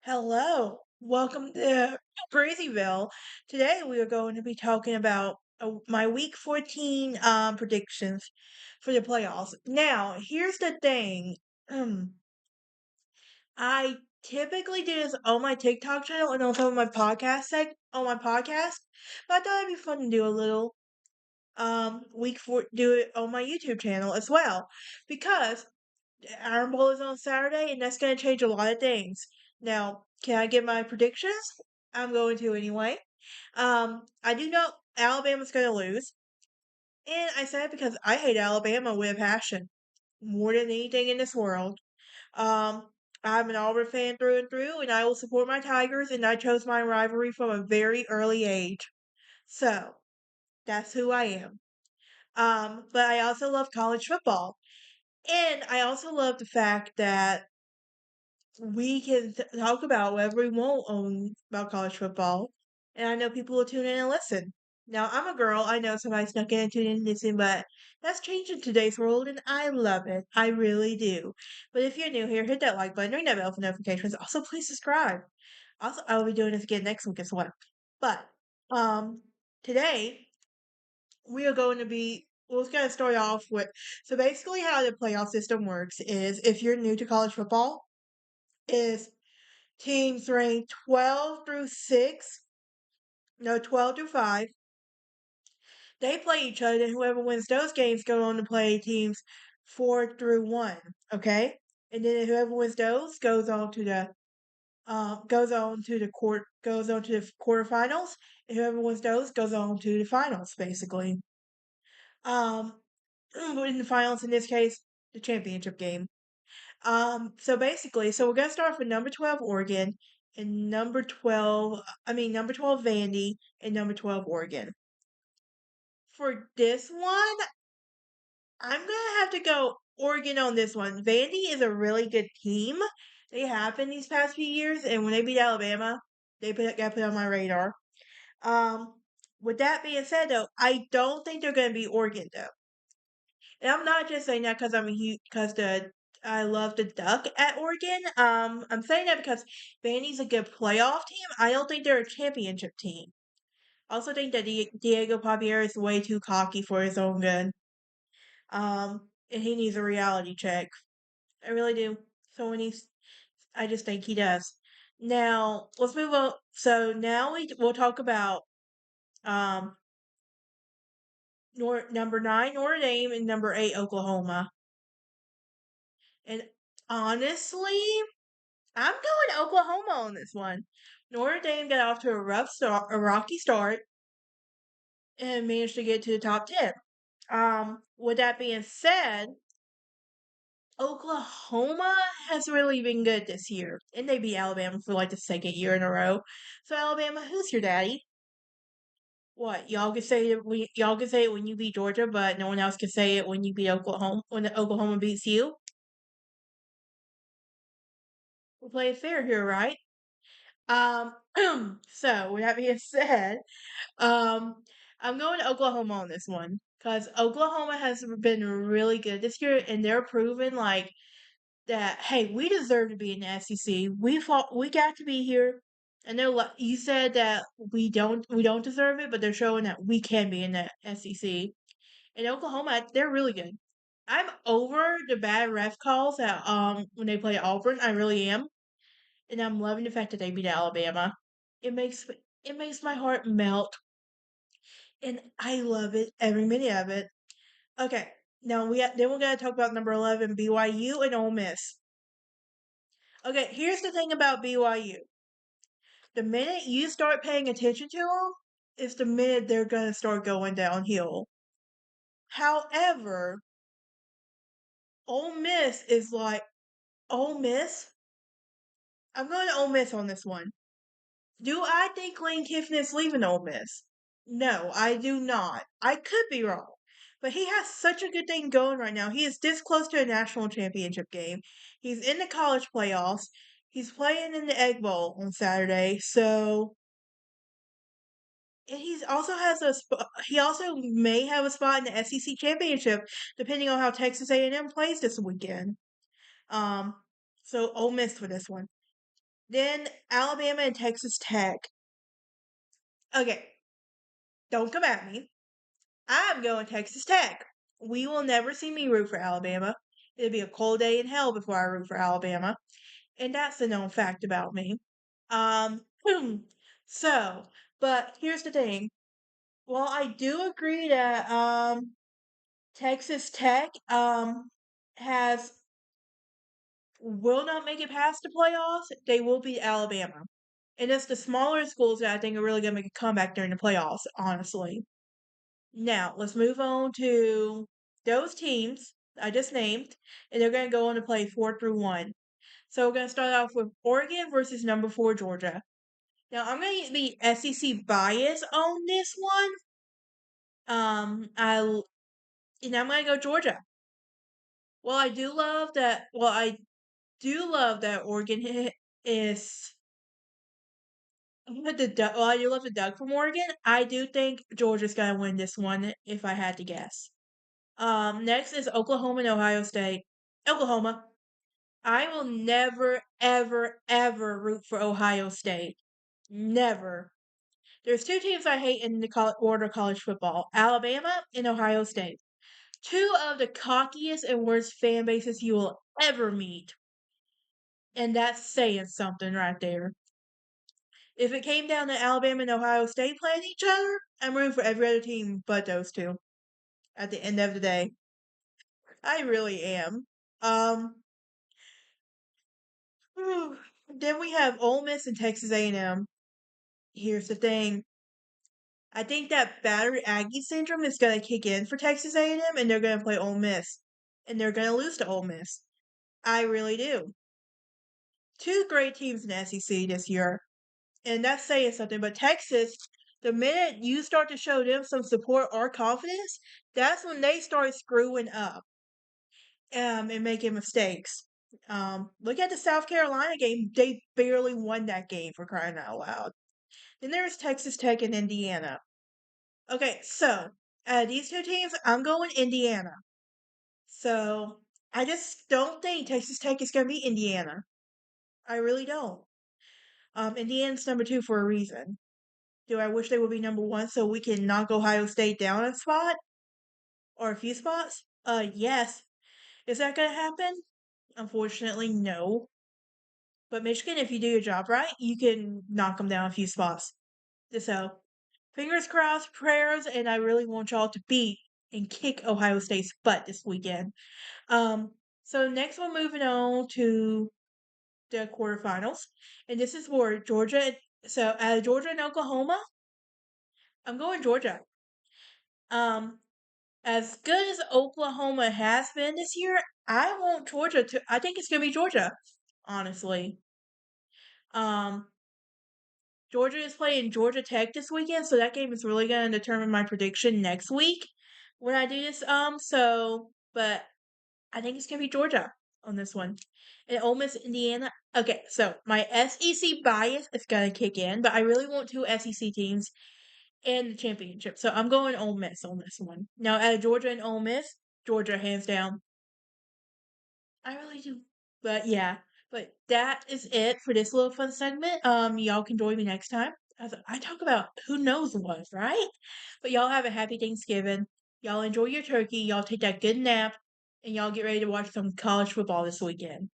Hello, welcome to Crazyville. Today we are going to be talking about my Week 14 predictions for the playoffs. Now, here's the thing. I typically do this on my TikTok channel and also on my on my podcast, but I thought it'd be fun to do a little do it on my YouTube channel as well because Iron Bowl is on Saturday, and that's going to change a lot of things. Now, can I give my predictions? I'm going to anyway. I do know Alabama's going to lose, and I said it because I hate Alabama with a passion more than anything in this world. Um, I'm an Auburn fan through and through, and I will support my Tigers, and I chose my rivalry from a very early age. So that's who I am. But I also love college football, and I also love the fact that we can talk about whatever we want about college football, and I know people will tune in and listen. Now, I'm a girl. I know somebody's not going to tune in and listen, but that's changing today's world, and I love it. I really do. But if you're new here, hit that like button, ring that bell for notifications. Also, please subscribe. Also, I will be doing this again next week as well. But um, today we are going to be. We're going to start off with. So basically, how the playoff system works is, if you're new to college football, is teams ranked 12 through 6, no, 12 through 5. They play each other, and whoever wins those games go on to play teams 4 through 1, okay? And then whoever wins those goes on to the quarterfinals, and whoever wins those goes on to the finals, basically. Um, in the finals, in this case, the championship game. So basically, so we're gonna start off with number 12 Oregon and number 12 Vandy and number 12 Oregon. For this one, I'm gonna have to go Oregon on this one. Vandy is a really good team. They have been these past few years, and when they beat Alabama, got put on my radar. With that being said, though, I don't think they're gonna be Oregon though. And I'm not just saying that because I love the Duck at Oregon. I'm saying that because Vandy's a good playoff team. I don't think they're a championship team. I also think that Diego Papier is way too cocky for his own good. And he needs a reality check. I really do. So when I just think he does. Now let's move on. So now we'll talk about um number 9 Notre Dame and number 8 Oklahoma. And honestly, I'm going Oklahoma on this one. Notre Dame got off to a rocky start, and managed to get to the top 10. With that being said, Oklahoma has really been good this year, and they beat Alabama for like the second year in a row. So Alabama, who's your daddy? What y'all can say it when you beat Georgia, but no one else can say it when you beat Oklahoma when Oklahoma beats you. We're playing fair here, right? Um, so with that being said, um, I'm going to Oklahoma on this one because Oklahoma has been really good this year, and they're proving like that. Hey, we deserve to be in the SEC. We got to be here. I know you said that we don't deserve it, but they're showing that we can be in the SEC. And Oklahoma, they're really good. I'm over the bad ref calls at when they play Auburn. I really am, and I'm loving the fact that they beat Alabama. It makes it makes my heart melt, and I love it every minute of it. Okay, now then we're gonna talk about number 11 BYU and Ole Miss. Okay, here's the thing about BYU. The minute you start paying attention to them, is the minute they're gonna start going downhill. However, Ole Miss is like Ole Miss. I'm going to Ole Miss on this one. Do I think Lane Kiffin is leaving Ole Miss? No, I do not. I could be wrong. But he has such a good thing going right now. He is this close to a national championship game. He's in the college playoffs. He's playing in the Egg Bowl on Saturday. So, and he also may have a spot in the SEC championship depending on how Texas A&M plays this weekend. Um, so Ole Miss for this one. Then Alabama and Texas Tech. Okay, don't come at me. I'm going Texas Tech. We will never see me root for Alabama. It'll be a cold day in hell before I root for Alabama. And that's a known fact about me. Um, so, but here's the thing. Well, I do agree that Texas Tech has will not make it past the playoffs. They will beat Alabama. And it's the smaller schools that I think are really gonna make a comeback during the playoffs, honestly. Now, let's move on to those teams I just named, and they're gonna go on to play 4 through 1. So we're gonna start off with Oregon versus number 4 Georgia. Now I'm gonna be SEC bias on this one. I and I'm gonna go Georgia. Well, I do love that. Well, I do love that Oregon is. With the Well, I do love the Doug from Oregon. I do think Georgia's gonna win this one if I had to guess. Next is Oklahoma and Ohio State. Oklahoma. I will never, ever, ever root for Ohio State. Never. There's two teams I hate in the order of college football: Alabama and Ohio State. Two of the cockiest and worst fan bases you will ever meet. And that's saying something right there. If it came down to Alabama and Ohio State playing each other, I'm rooting for every other team but those two at the end of the day. I really am. Um, then we have Ole Miss and Texas A&M. Here's the thing. I think that battery Aggie syndrome is going to kick in for Texas A&M, and they're going to play Ole Miss. And they're going to lose to Ole Miss. I really do. Two great teams in the SEC this year. And that's saying something. But Texas, the minute you start to show them some support or confidence, that's when they start screwing up and making mistakes. Look at the South Carolina game. They barely won that game, for crying out loud. Then there's Texas Tech and Indiana. Okay, so these two teams, I'm going Indiana. So I just don't think Texas Tech is going to be Indiana. I really don't. Indiana's number 2 for a reason. Do I wish they would be number 1 so we can knock Ohio State down a spot or a few spots? Yes. Is that going to happen? Unfortunately, no. But Michigan, if you do your job right, you can knock them down a few spots. So, fingers crossed, prayers, and I really want y'all to beat and kick Ohio State's butt this weekend. So next one, moving on to the quarterfinals, and this is for Georgia. So, Georgia and Oklahoma, I'm going Georgia. As good as Oklahoma has been this year, I want Georgia to. I think it's gonna be Georgia, honestly. Um, Georgia is playing Georgia Tech this weekend, so that game is really going to determine my prediction next week when I do this. But I think it's going to be Georgia on this one. And Ole Miss, Indiana. Okay, so my SEC bias is going to kick in, but I really want 2 SEC teams in the championship. So I'm going Ole Miss on this one. Now, out of Georgia and Ole Miss, Georgia hands down. I really do. But yeah, but that is it for this little fun segment. Y'all can join me next time as I talk about who knows what, right? But y'all have a happy Thanksgiving. Y'all enjoy your turkey. Y'all take that good nap, and y'all get ready to watch some college football this weekend.